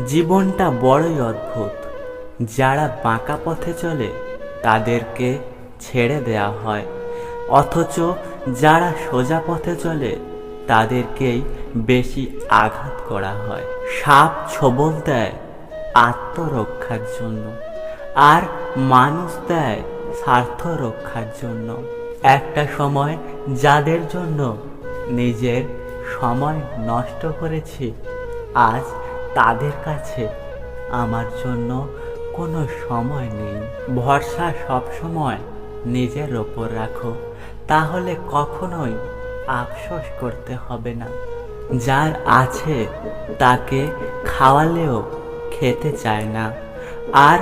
জীবনটা বড়ই অদ্ভুত। যারা বাঁকা পথে চলে তাদেরকে ছেড়ে দেয়া হয়, অথচ যারা সোজা পথে চলে তাদেরকেই বেশি আঘাত করা হয়। সাপ ছোবল দেয় আত্মরক্ষার জন্য, আর মানুষ দেয় স্বার্থ রক্ষার জন্য। একটা সময় যাদের জন্য নিজের সময় নষ্ট করেছি, আজ তাদের কাছে আমার জন্য কোনো সময় নেই। ভরসা সবসময় নিজের ওপর রাখো, তাহলে কখনোই আফসোস করতে হবে না। যার আছে তাকে খাওয়ালেও খেতে চায় না, আর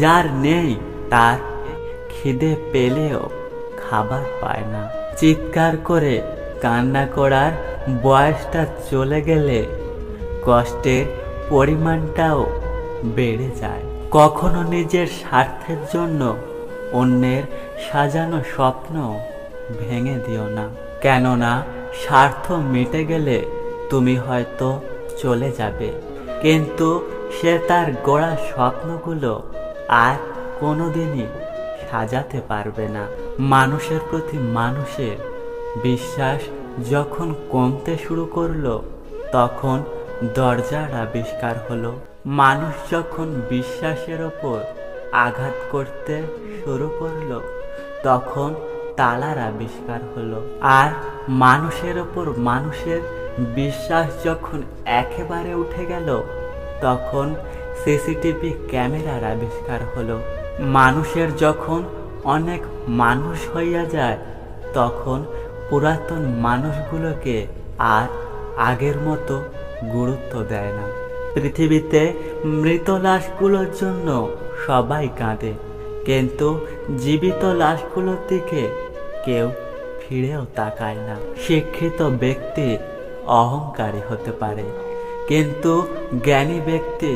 যার নেই তার খিদে পেলেও খাবার পায় না। চিৎকার করে কান্না করার বয়সটা চলে গেলে কষ্টের পরিমাণটাও বেড়ে যায়। কখনো নিজের স্বার্থের জন্য অন্যের সাজানো স্বপ্ন ভেঙে দিও না, কেননা স্বার্থ মিটে গেলে তুমি হয়তো চলে যাবে, কিন্তু সে তার গড়া স্বপ্নগুলো আর কোনোদিনই সাজাতে পারবে না। মানুষের প্রতি মানুষের বিশ্বাস যখন কমতে শুরু করলো, তখন দরজার আবিষ্কার হলো। মানুষ যখন বিশ্বাসের ওপর আঘাত করতে শুরু করলো, তখন তালার আবিষ্কার হলো। আর মানুষের ওপর মানুষের বিশ্বাস যখন একেবারে উঠে গেল, তখন সিসিটিভি ক্যামেরার আবিষ্কার হলো। মানুষের যখন অনেক মানুষ হইয়া যায়, তখন পুরাতন মানুষগুলোকে আর আগের মতো গুরুত্ব দেয় না। পৃথিবীতে মৃত লাশগুলোর জন্য সবাই কাঁদে, কিন্তু জীবিত লাশগুলোর দিকে কেউ ফিরেও তাকায় না। শিক্ষিত ব্যক্তি অহংকারী হতে পারে, কিন্তু জ্ঞানী ব্যক্তি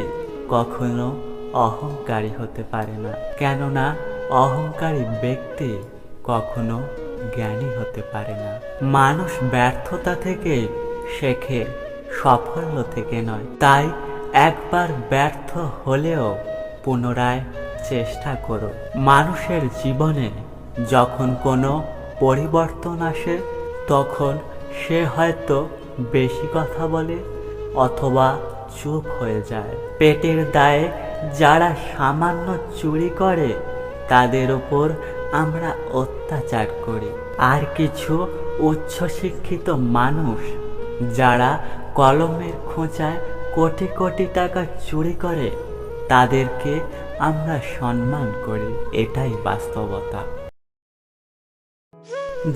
কখনো অহংকারী হতে পারে না, কেননা অহংকারী ব্যক্তি কখনো জ্ঞানী হতে পারে না। মানুষ ব্যর্থতা থেকে শেখে, সাফল্য থেকে নয়। তাই একবার ব্যর্থ হলেও পুনরায় চেষ্টা করো। মানুষের জীবনে যখন কোনো পরিবর্তন আসে, তখন সে হয়তো বেশি কথা বলে অথবা চুপ হয়ে যায়। পেটের দায়ে যারা সামান্য চুরি করে তাদের উপর আমরা অত্যাচার করি, আর কিছু উচ্চশিক্ষিত মানুষ যারা কলমের খোঁচায় কোটি কোটি টাকা চুরি করে তাদেরকে আমরা সম্মান করি। এটাই বাস্তবতা।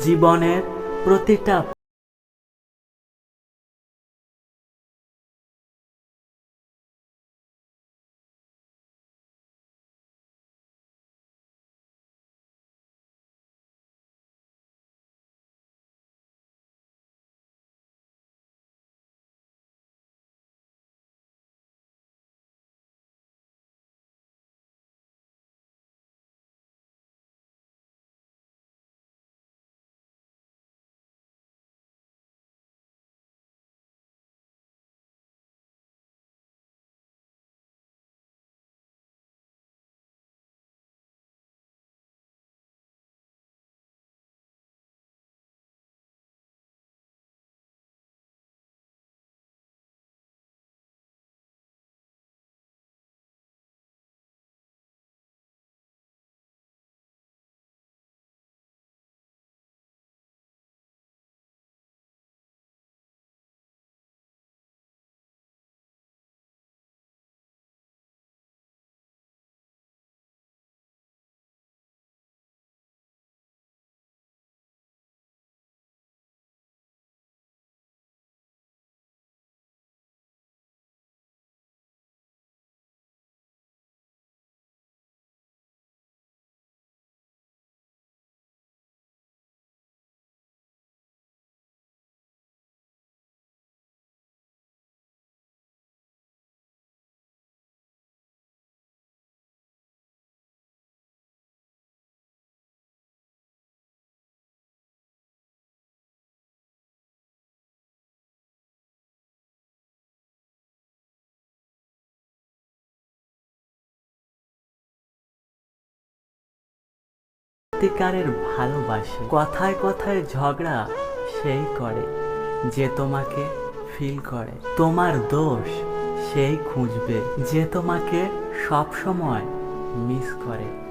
জীবনের প্রতিটা সত্যিকারের ভালোবাসে। কথায় কথায় ঝগড়া সেই করে যে তোমাকে ফিল করে। তোমার দোষ সেই খুঁজবে যে তোমাকে সব সময় মিস করে।